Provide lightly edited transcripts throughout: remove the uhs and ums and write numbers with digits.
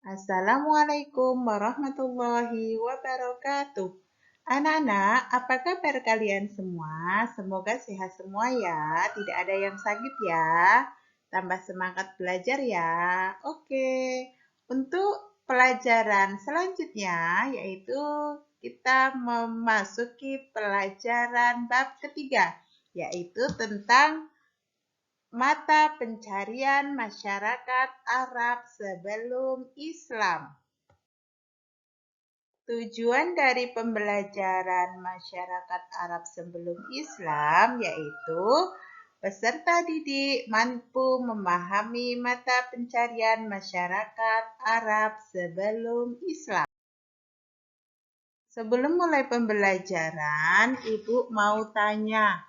Assalamualaikum warahmatullahi wabarakatuh. Anak-anak, apa kabar kalian semua? Semoga sehat semua ya, tidak ada yang sakit ya. Tambah semangat belajar ya. Oke, untuk pelajaran selanjutnya yaitu kita memasuki pelajaran bab ketiga, yaitu tentang mata pencarian masyarakat Arab sebelum Islam. Tujuan dari pembelajaran masyarakat Arab sebelum Islam yaitu peserta didik mampu memahami mata pencarian masyarakat Arab sebelum Islam. Sebelum mulai pembelajaran, Ibu mau tanya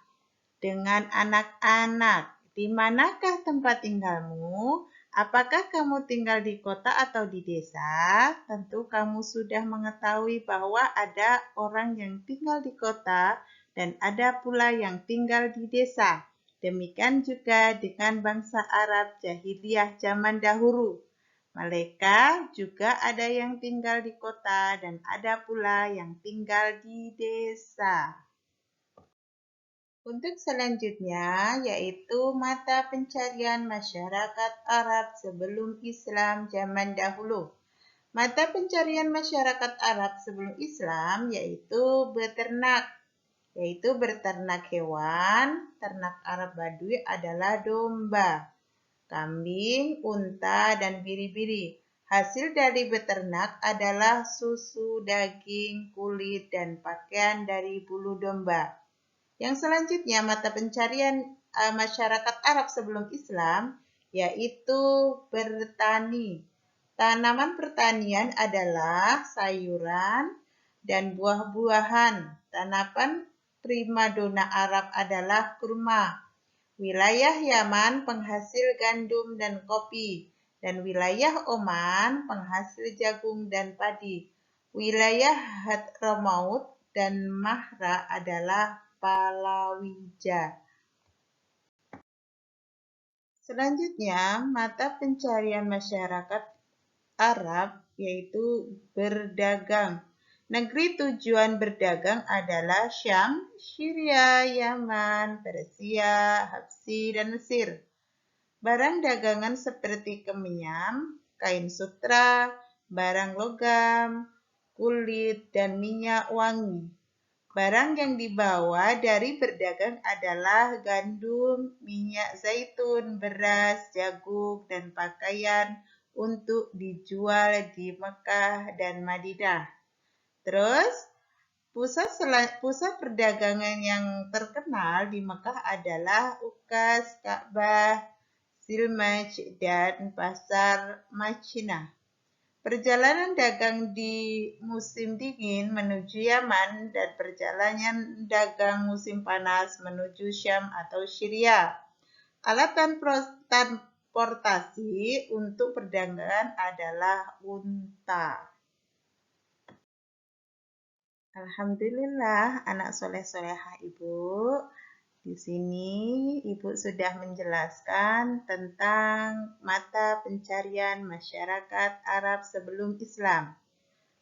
dengan anak-anak, di manakah tempat tinggalmu? Apakah kamu tinggal di kota atau di desa? Tentu kamu sudah mengetahui bahwa ada orang yang tinggal di kota dan ada pula yang tinggal di desa. Demikian juga dengan bangsa Arab jahiliyah zaman dahulu. Mereka juga ada yang tinggal di kota dan ada pula yang tinggal di desa. Untuk selanjutnya yaitu mata pencarian masyarakat Arab sebelum Islam zaman dahulu. Mata pencarian masyarakat Arab sebelum Islam yaitu berternak hewan. Ternak Arab Baduy adalah domba, kambing, unta, dan biri-biri. Hasil dari beternak adalah susu, daging, kulit, dan pakaian dari bulu domba. Yang selanjutnya mata pencarian masyarakat Arab sebelum Islam yaitu bertani. Tanaman pertanian adalah sayuran dan buah-buahan. Tanaman primadona Arab adalah kurma. Wilayah Yaman penghasil gandum dan kopi, dan wilayah Oman penghasil jagung dan padi. Wilayah Hadramaut dan Mahra adalah palawija. Selanjutnya, mata pencarian masyarakat Arab yaitu berdagang. Negeri tujuan berdagang adalah Syam, Syria, Yaman, Persia, Habsyi, dan Mesir. Barang dagangan seperti kemenyan, kain sutra, barang logam, kulit, dan minyak wangi. Barang yang dibawa dari berdagang adalah gandum, minyak zaitun, beras, jagung, dan pakaian untuk dijual di Mekah dan Madinah. Terus, pusat perdagangan yang terkenal di Mekah adalah Ukaz, Ka'bah, Silmaj, dan Pasar Madinah. Perjalanan dagang di musim dingin menuju Yaman dan perjalanan dagang musim panas menuju Syam atau Syria. Alat transportasi untuk perdagangan adalah unta. Alhamdulillah, anak soleh-solehah Ibu. Di sini Ibu sudah menjelaskan tentang mata pencarian masyarakat Arab sebelum Islam.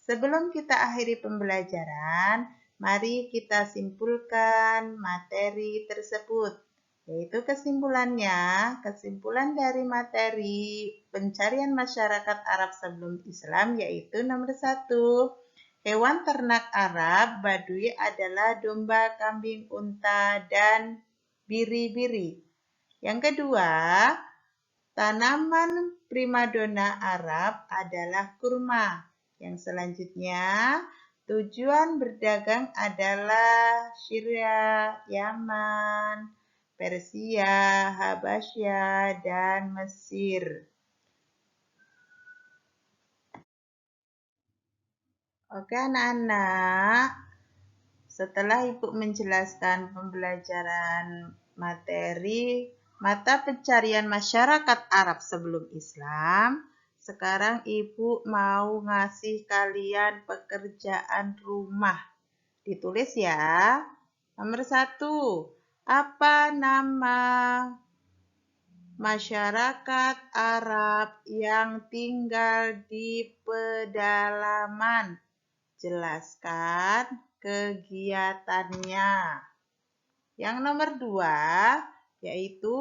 Sebelum kita akhiri pembelajaran, mari kita simpulkan materi tersebut. Yaitu kesimpulan dari materi pencarian masyarakat Arab sebelum Islam yaitu nomor 1. Hewan ternak Arab Baduy adalah domba, kambing, unta, dan biri-biri. Yang kedua, tanaman primadona Arab adalah kurma. Yang selanjutnya, tujuan berdagang adalah Syria, Yaman, Persia, Habasya, dan Mesir. Oke anak-anak, setelah Ibu menjelaskan pembelajaran materi mata pencarian masyarakat Arab sebelum Islam, sekarang Ibu mau ngasih kalian pekerjaan rumah. Ditulis ya. Nomor 1, apa nama masyarakat Arab yang tinggal di pedalaman. Jelaskan kegiatannya. Yang nomor 2, yaitu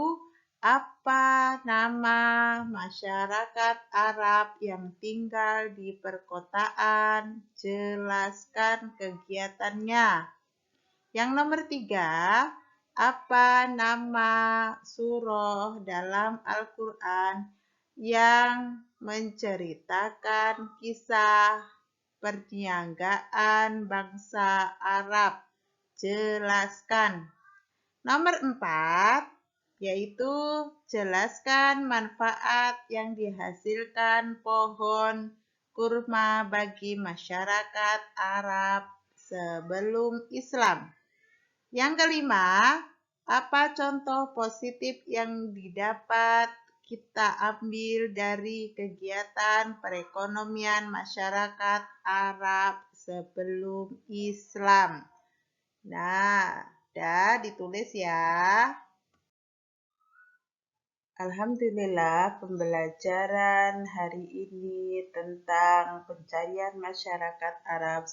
apa nama masyarakat Arab yang tinggal di perkotaan? Jelaskan kegiatannya. Yang nomor 3, apa nama surah dalam Al-Quran yang menceritakan kisah perniagaan bangsa Arab? Jelaskan. Nomor 4, yaitu jelaskan manfaat yang dihasilkan pohon kurma bagi masyarakat Arab sebelum Islam. Yang kelima, apa contoh positif yang didapat kita ambil dari kegiatan perekonomian masyarakat Arab sebelum Islam? Nah, udah ditulis ya. Alhamdulillah, pembelajaran hari ini tentang pencarian masyarakat Arab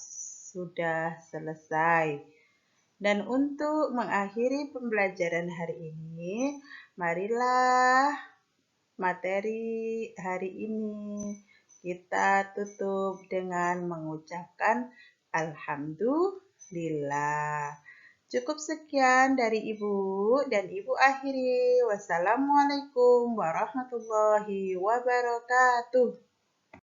sudah selesai. Dan untuk mengakhiri pembelajaran hari ini, marilah materi hari ini kita tutup dengan mengucapkan Alhamdulillah. Cukup sekian dari Ibu dan Ibu akhiri. Wassalamualaikum warahmatullahi wabarakatuh.